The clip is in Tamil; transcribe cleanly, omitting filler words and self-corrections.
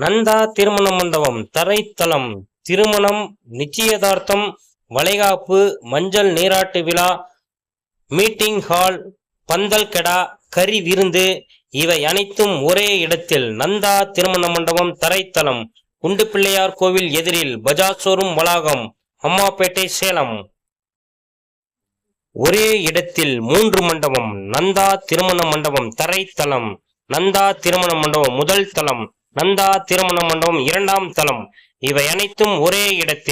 நந்தா திருமண மண்டபம் தரைத்தளம். திருமணம், நிச்சயதார்த்தம், வளைகாப்பு, மஞ்சள் நீராட்டு விழா, மீட்டிங் ஹால், பந்தல் கெடா, கறி விருந்து இவை அனைத்தும் ஒரே இடத்தில். நந்தா திருமண மண்டபம் தரைத்தளம், குண்டுபிள்ளையார் கோவில் எதிரில், பஜாஜ் ஷோரூம் வளாகம், அம்மாப்பேட்டை, சேலம். ஒரே இடத்தில் 3 மண்டபம். நந்தா திருமண மண்டபம் தரைத்தளம், நந்தா திருமண மண்டபம் முதல் தளம், நந்தா திருமண மண்டபம் 2ஆம் தளம் இவை அனைத்தும் ஒரே இடத்தில்.